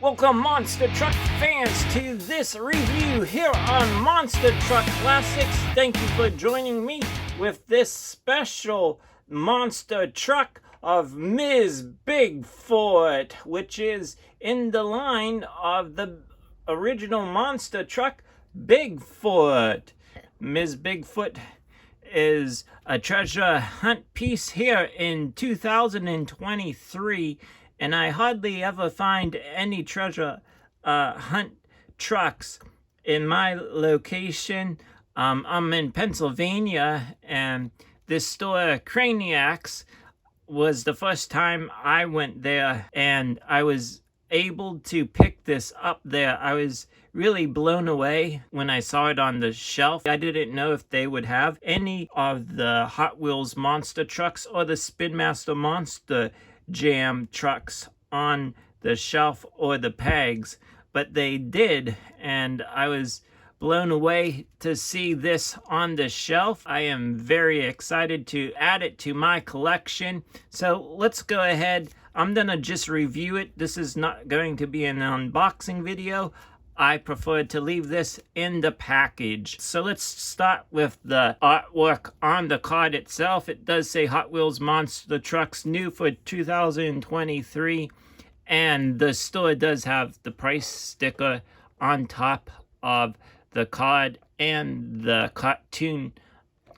Welcome Monster Truck fans to this review here on Monster Truck Classics. Thank you for joining me with this special monster truck of Ms. Bigfoot, which is in the line of the original monster truck, Bigfoot. Ms. Bigfoot is a treasure hunt piece here in 2023. And I hardly ever find any treasure hunt trucks in my location. I'm in Pennsylvania, and this store, Craniacs, was the first time I went there, and I was able to pick this up there. I was really blown away when I saw it on the shelf. I didn't know if they would have any of the Hot Wheels monster trucks or the Spin Master Monster Jam trucks on the shelf or the pegs, but they did, and I was blown away to see this on the shelf. I am very excited to add it to my collection. So let's go ahead. I'm gonna just review it. This is not going to be an unboxing video. I prefer to leave this in the package. So let's start with the artwork on the card itself. It does say Hot Wheels Monster Trucks new for 2023. And the store does have the price sticker on top of the card and the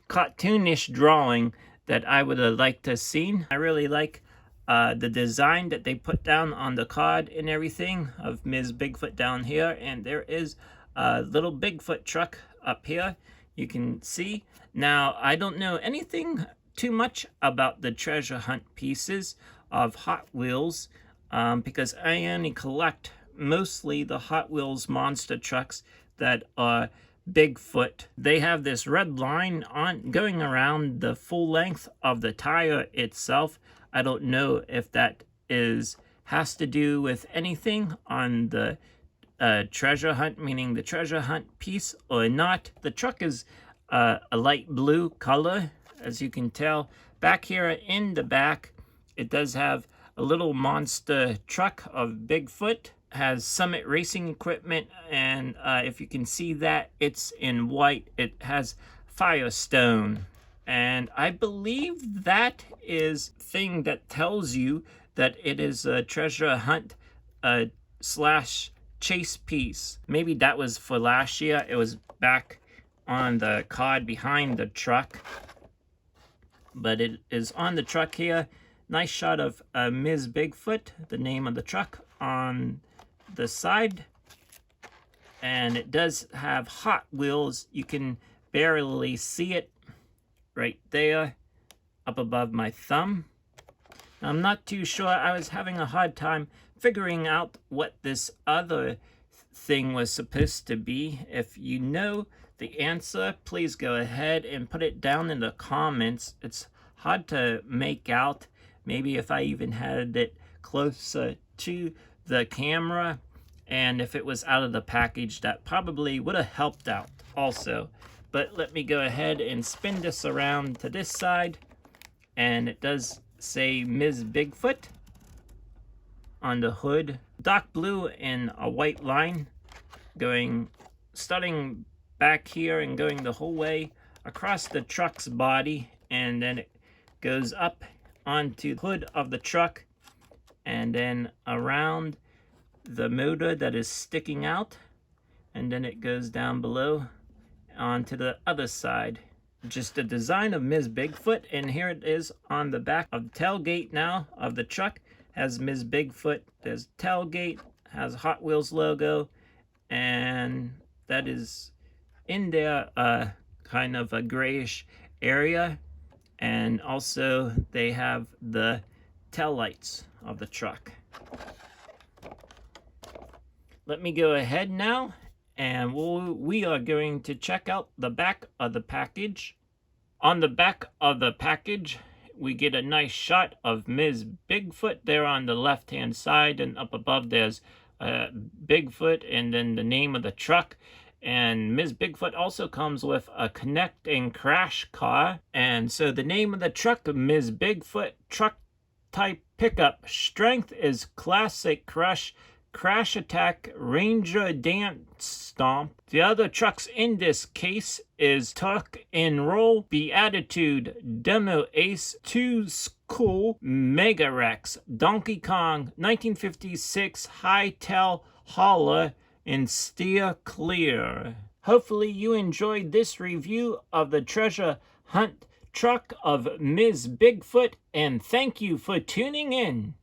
cartoonish drawing that I would have liked to have seen. I really like the design that they put down on the card and everything of Ms. Bigfoot down here, and there is a little Bigfoot truck up here you can see. Now, I don't know anything too much about the treasure hunt pieces of Hot Wheels because I only collect mostly the Hot Wheels monster trucks that are Bigfoot. They have this red line on going around the full length of the tire itself. I don't know if that has to do with anything on the treasure hunt, meaning the treasure hunt piece, or not. The truck is a light blue color, as you can tell. Back here in the back, it does have a little monster truck of Bigfoot. Has Summit Racing equipment, and if you can see that, it's in white. It has Firestone. And I believe that is thing that tells you that it is a treasure hunt slash chase piece. Maybe that was for last year. It was back on the card behind the truck. But it is on the truck here. Nice shot of Ms. Bigfoot, the name of the truck on the side. And it does have Hot Wheels. You can barely see it right there up above my thumb. I'm not too sure. I was having a hard time figuring out what this other thing was supposed to be. If you know the answer, please go ahead and put it down in the comments. It's hard to make out. Maybe if I even had it closer to the camera, and if it was out of the package, that probably would have helped out also. But let me go ahead and spin this around to this side. And it does say Ms. Bigfoot on the hood. Dark blue and a white line starting back here and going the whole way across the truck's body. And then it goes up onto the hood of the truck. And then around the motor that is sticking out. And then it goes down below onto the other side. Just the design of Ms. Bigfoot, and here it is on the back of the tailgate now of the truck. Has Ms. Bigfoot. There's tailgate, has Hot Wheels logo, and that is in there kind of a grayish area. And also they have the tail lights of the truck. Let me go ahead now, and we are going to check out the back of the package. On the back of the package, we get a nice shot of Ms. Bigfoot there on the left-hand side, and up above there's Bigfoot and then the name of the truck. And Ms. Bigfoot also comes with a connect and crash car. And so the name of the truck, Ms. Bigfoot truck type pickup. Strength is classic crush. Crash Attack Ranger Dance Stomp. The other trucks in this case is Tuck and Roll, Beatitude, Demo Ace, 2 Cool, Mega Rex, Donkey Kong, 1956, Hightail Holler, and Steer Clear. Hopefully you enjoyed this review of the treasure hunt truck of Ms. Bigfoot, and thank you for tuning in.